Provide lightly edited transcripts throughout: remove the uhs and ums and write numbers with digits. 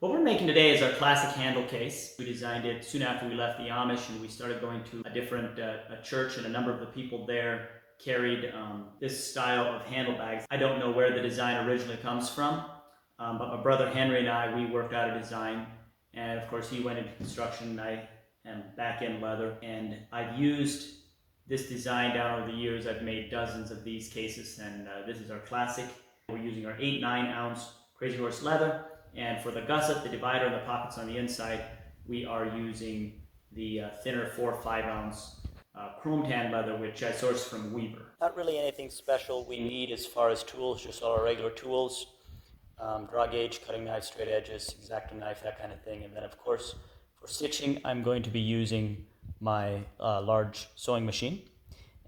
What we're making today is our classic handle case. We designed it soon after we left the Amish and we started going to a different a church, and a number of the people there carried this style of handle bags. I don't know where the design originally comes from, but my brother Henry and I, we worked out a design, and of course he went into construction and I am back in leather, and I've used this design down over the years. I've made dozens of these cases, and this is our classic. We're using our 8-9 ounce Crazy Horse leather. And for the gusset, the divider, and the pockets on the inside, we are using the thinner 4 or 5 ounce chrome tan leather, which I sourced from Weaver. Not really anything special we need as far as tools, just all our regular tools. Draw gauge, cutting knife, straight edges, X-Acto knife, that kind of thing. And then of course, for stitching, I'm going to be using my large sewing machine.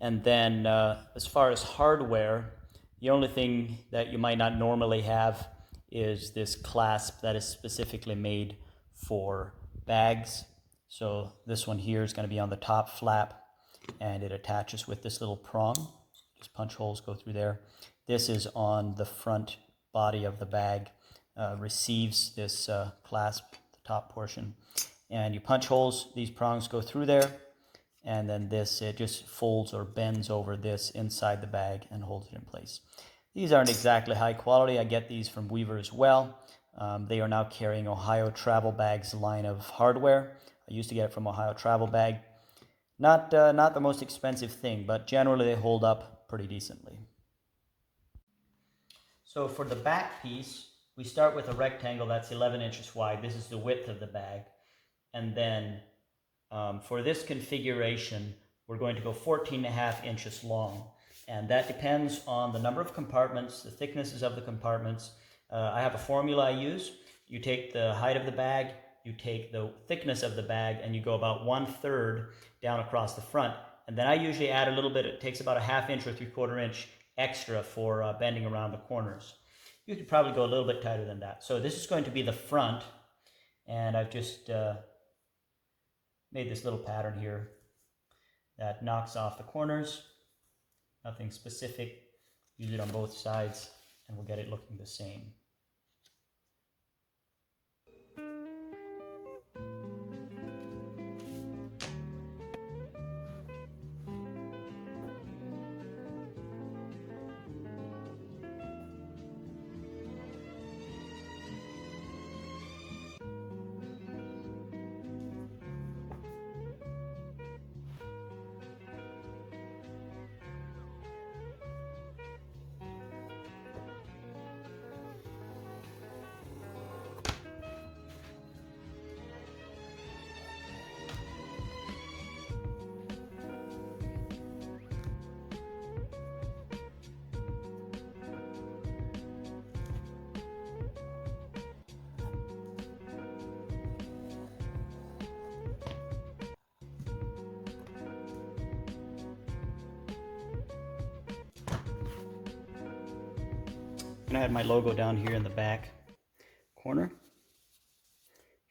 And then as far as hardware, the only thing that you might not normally have is this clasp that is specifically made for bags. So this one here is going to be on the top flap, and it attaches with this little prong. Just punch holes go through there. This is on the front body of the bag, receives this clasp, the top portion. And you punch holes, these prongs go through there, and then this, it just folds or bends over this inside the bag and holds it in place. These aren't exactly high quality. I get these from Weaver as well. They are now carrying Ohio Travel Bag's line of hardware. I used to get it from Ohio Travel Bag. Not the most expensive thing, but generally they hold up pretty decently. So for the back piece, we start with a rectangle that's 11 inches wide. This is the width of the bag. And then for this configuration, we're going to go 14.5 inches long. And that depends on the number of compartments, the thicknesses of the compartments. I have a formula I use. You take the height of the bag, you take the thickness of the bag, and you go about 1/3 down across the front. And then I usually add a little bit. It takes about a 1/2 inch or 3/4 inch extra for bending around the corners. You could probably go a little bit tighter than that. So this is going to be the front, and I've just made this little pattern here that knocks off the corners. Nothing specific. Use it on both sides and we'll get it looking the same. I'm going to add my logo down here in the back corner.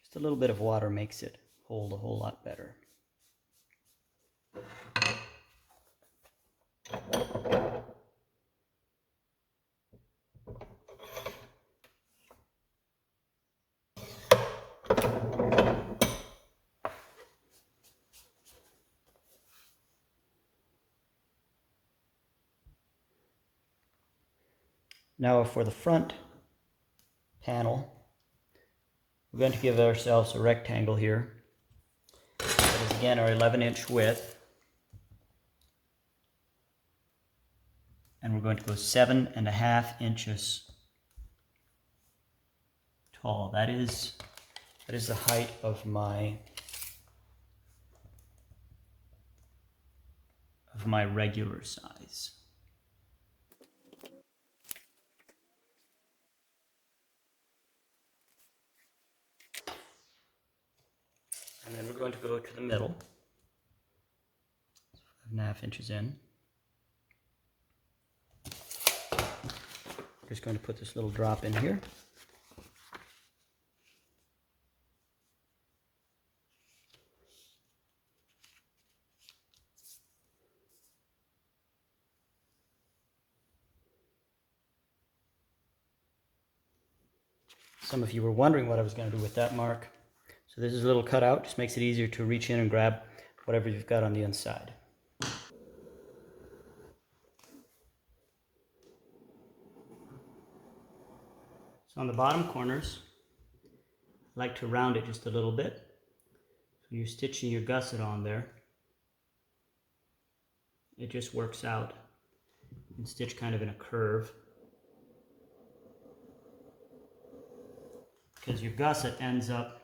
Just a little bit of water makes it hold a whole lot better. Now for the front panel, we're going to give ourselves a rectangle here. That is again our 11-inch width. And we're going to go 7.5 inches tall. That is the height of my regular size. And then we're going to go to the middle, 5.5 inches in. Just going to put this little drop in here. Some of you were wondering what I was going to do with that mark. So this is a little cutout, just makes it easier to reach in and grab whatever you've got on the inside. So on the bottom corners, I like to round it just a little bit. So you're stitching your gusset on there. It just works out and stitch kind of in a curve. Because your gusset ends up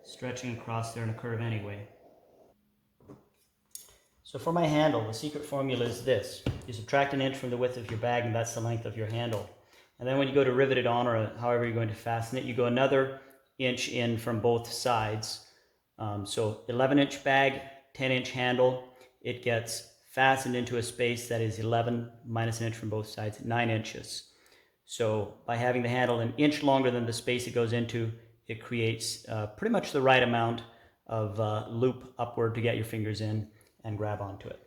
stretching across there in a curve anyway. So for my handle, the secret formula is this. You subtract an inch from the width of your bag, and that's the length of your handle. And then when you go to rivet it on, or however you're going to fasten it, you go another inch in from both sides. So 11-inch bag, 10-inch handle, it gets fastened into a space that is 11 minus an inch from both sides, 9 inches. So by having the handle an inch longer than the space it goes into, it creates pretty much the right amount of loop upward to get your fingers in and grab onto it.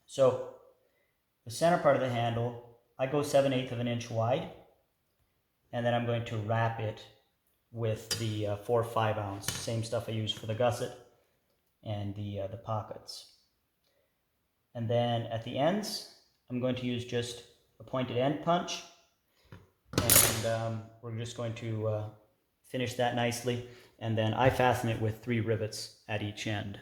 So the center part of the handle, I go 7/8 of an inch wide, and then I'm going to wrap it with the 4 5-ounce, same stuff I use for the gusset and the pockets. And then at the ends, I'm going to use just a pointed end punch, and we're just going to finish that nicely, and then I fasten it with 3 rivets at each end.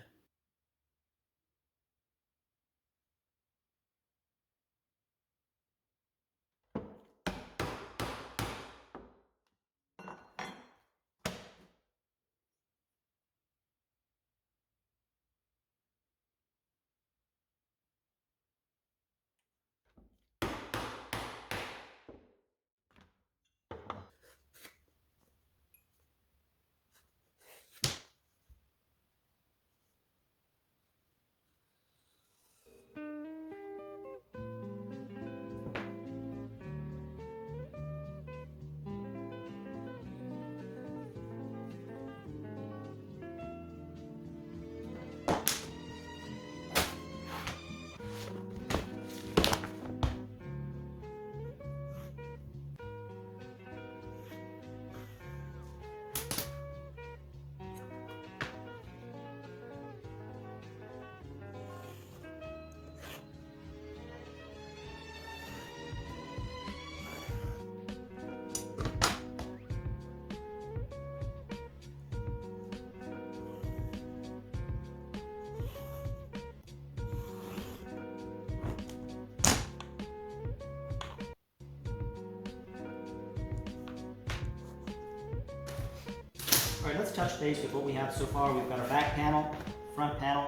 All right, let's touch base with what we have so far. We've got our back panel, front panel,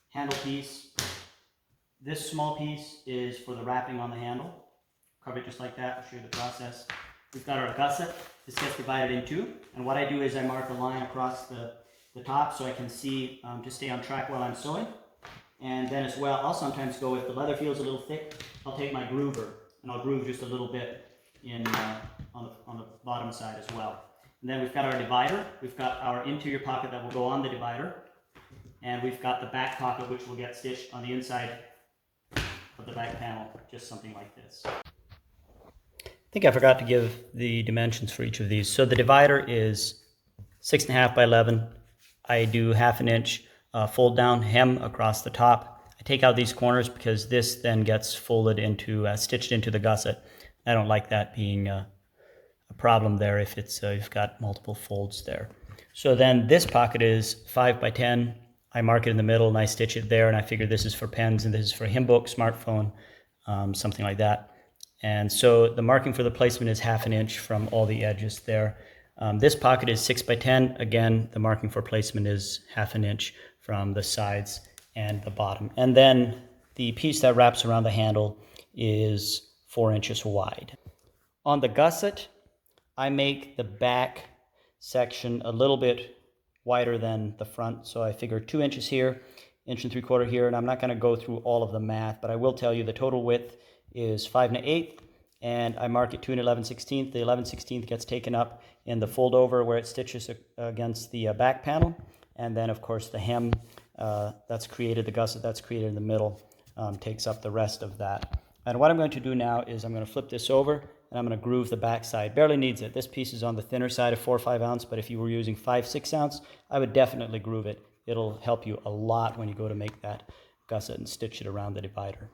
handle piece. This small piece is for the wrapping on the handle. Cover it just like that. I'll show you the process. We've got our gusset. This gets divided in two. And what I do is I mark a line across the top so I can see to stay on track while I'm sewing. And then as well, I'll sometimes go, if the leather feels a little thick, I'll take my groover and I'll groove just a little bit in on the bottom side as well. And then we've got our divider. We've got our interior pocket that will go on the divider. And we've got the back pocket, which will get stitched on the inside of the back panel, just something like this. I think I forgot to give the dimensions for each of these. So the divider is 6.5 by 11. I do 1/2 inch fold down hem across the top. I take out these corners because this then gets folded into, stitched into the gusset. I don't like that being a problem there if it's you've got multiple folds there. So then this pocket is 5 by 10. I mark it in the middle and I stitch it there, and I figure this is for pens and this is for hymn book, smartphone, something like that. And so the marking for the placement is 1/2 inch from all the edges there. This pocket is 6 by 10. Again, the marking for placement is 1/2 inch from the sides and the bottom. And then the piece that wraps around the handle is 4 inches wide. On the gusset, I make the back section a little bit wider than the front. So I figure 2 inches here, 1.75 inches here, and I'm not going to go through all of the math, but I will tell you the total width is 5 1/8, and I mark it 2 11/16. The 11/16 gets taken up in the fold over where it stitches against the back panel, and then of course the hem that's created, the gusset that's created in the middle, takes up the rest of that. And what I'm going to do now is I'm going to flip this over, and I'm going to groove the back side. Barely needs it. This piece is on the thinner side of 4 or 5 ounce, but if you were using 5, 6 ounce, I would definitely groove it. It'll help you a lot when you go to make that gusset and stitch it around the divider.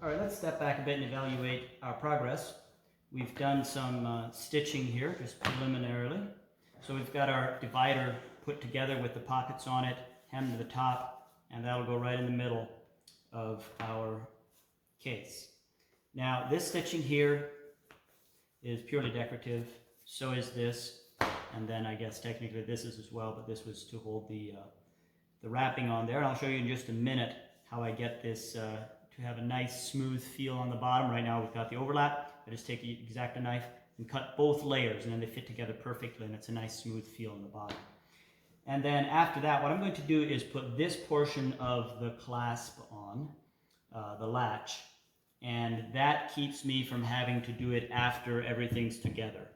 All right, let's step back a bit and evaluate our progress. We've done some stitching here, just preliminarily. So we've got our divider put together with the pockets on it, hemmed to the top, and that'll go right in the middle of our case. Now, this stitching here is purely decorative. So is this. And then I guess technically this is as well, but this was to hold the wrapping on there. And I'll show you in just a minute how I get this to have a nice smooth feel on the bottom. Right now we've got the overlap. I just take the X-Acto knife and cut both layers, and then they fit together perfectly, and it's a nice smooth feel on the bottom. And then after that, what I'm going to do is put this portion of the clasp on, the latch, and that keeps me from having to do it after everything's together.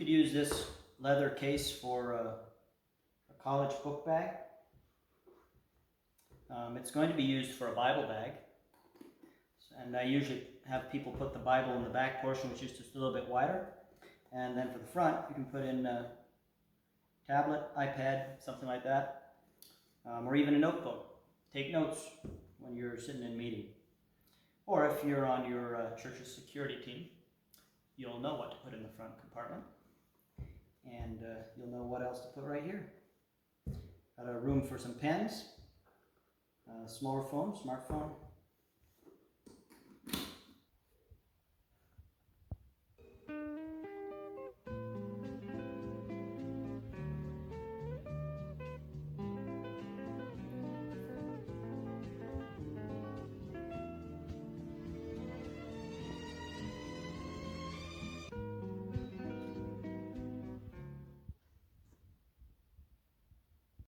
could use this leather case for a college book bag. It's going to be used for a Bible bag. And I usually have people put the Bible in the back portion, which is just a little bit wider. And then for the front, you can put in a tablet, iPad, something like that, or even a notebook. Take notes when you're sitting in a meeting. Or if you're on your church's security team, you'll know what to put in the front compartment. And you'll know what else to put right here. Got a room for some pens, smaller phone, smartphone,